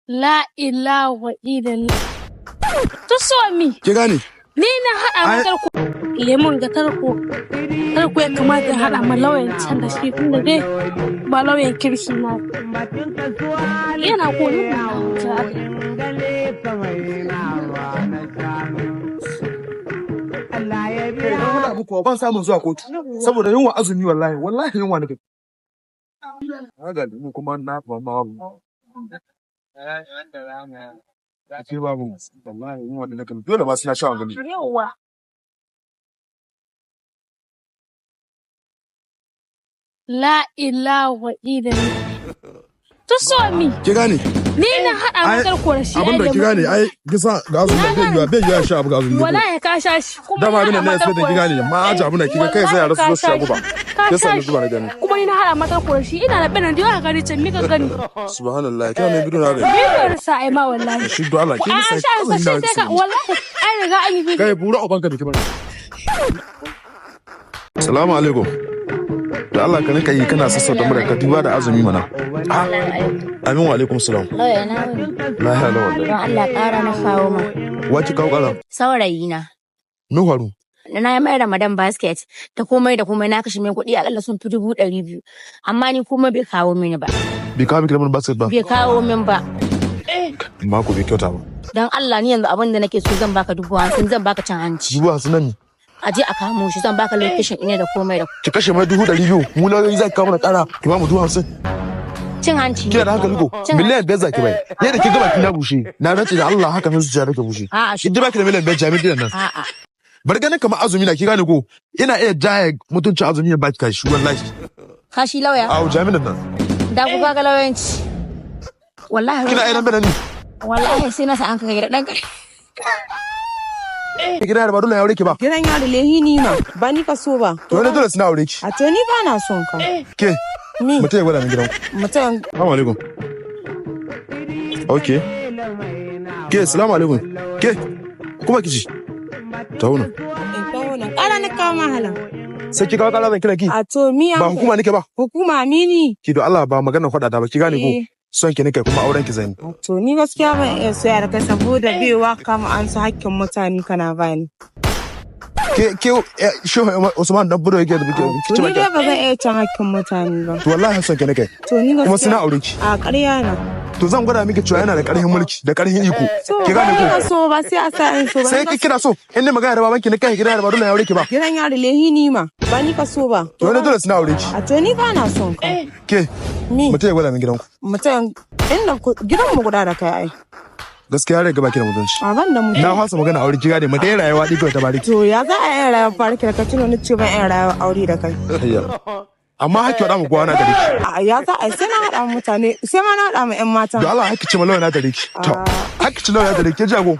La ilaha illallah. To so mi. Ki gane? Ni na hada matar ku lemon ga tarko. Tarko ya kamata hada ma lauyan can da shi tunda dai ba lauyan kirki na. Yana ko ni ban samun zuwa kotu saboda yunwa azumi wallahi yunwa nake. Haka ne kuma na fama babu. Ake babu wallahi yunwa da nake dole ba sai na sha gani. yawa. La ilaha illallah. To so mi. Ki gane? Ni na hada matar ku da shi. Abinda ki gane ai kisa ga azumi bai yiwa sha abu ga azumi. Wallahi ka sha shi kuma dama abin da na sai da ki gane ma aje abin da kika kai sai ya rasu su shagu ba. Yasa ni zuwa na gani. Kuma ni na hada matar ku da shi ina da benan da yawa gani can mika gani. Subhanallah kina mai bidon haka. Bidon sa ai ma wallahi. Shi do Allah ki sai ka wallahi ai riga an yi bidon. Kai bura ubanka da ki bari. Assalamu alaikum. Da Allah ka rinka yi kana sassauta mura ka duba da azumi mana. Amin wa alaikum salam. Lauya na wuni. La ilaha illallah. Don Allah ƙara na kawo ma. Wace kawo ƙara? Saurayi na. Me faru? Na yi mai Ramadan basket ta komai da komai na kashe min kuɗi akalla sun fi 200,000. Amma ni kuma bai kawo mini ba. Bai kawo miki Ramadan basket ba? Bai kawo min ba. Ma ku bai kyauta ba. Don Allah ni yanzu abin da nake so zan baka 50,000 zan baka cin hanci. 50,000 nan ne. A je a kamo shi zan baka location ina da komai da Ki kashe mai 200,000 mu lauyoyi zai kawo mana ƙara ki ba mu 50,000. cin hanci. Kina da hankali ko? Miliyan 5 zaki bai. Yadda kin gaba kin ya bushe. Na rantsi da Allah haka nan zuciya nake bushe. A'a shi. Kin ji baki da miliyan 5 jami'in dinan nan. A'a. Bar ganin kamar azumi na ki gane ko? Ina iya jaye mutuncin azumi ya baki kashi wallahi. Kashi lauya. Awo jami'in nan. Da ku ga lauyanci. Wallahi. Kina irin bane ni. Wallahi sai na sa an kaga dan kare. Gidan da ba dole ya aure ki ba. Gidan yaro lehi ni ma ba ni ka so ba. To wani dole suna aure ki. A to ni ba na son ka. Ke. Mi. Mutum ya gwada min gidan ku. Mutum. Assalamu alaikum. Okay. Ke assalamu alaikum. Ke. Kuma kici. Tauna. Kala ni kawo mahala. Sai ki kawo kala zan kira ki. A to mi Ba hukuma nake ba. Hukuma mini. Ki do Allah ba magana faɗa da ba ki gane ko. Son ki nake kuma auren ki zan. To ni gaskiya ban iya soya da kai saboda bewa kama an su hakkin mutane kana bani. Ke shehu Usman dan budo yake da bike. To ni dai ba zan iya cin hakkin mutane ba. To wallahi son ki nake. To ni gaskiya. Kuma suna aure ki. A ƙarya na. To zan gwada miki cewa yana da ƙarfin mulki da ƙarfin iko. Ki gane ko. Ba so ba sai a sa in so ba. Sai ki kira so in ne magana da babanki na kai gidan da ba dole ya aure ki ba. Gidan yaro lehi ni ma ba ni ka so ba. To wani dole suna aure ki. A to ni ba na son ka. Ke. Mi. Mutum ya gwada min gidanku. Mutum inda gidan mu guda da kai ai. Gaskiya rai gaba ki da mutunci. A ban da mutum. Na fasa magana aure ki gane mu dai rayuwa diko ta bariki. To ya za a yi rayuwar farki da kai tuno ni ce ban yi rayuwar aure da kai. Amma hakki wada mu kowa na gare ki. A ya za a yi sai na haɗa mutane sai ma na haɗa ma 'yan mata. Da Allah hakki ce malawa na gare ki. To hakki ce malawa na gare ki jago.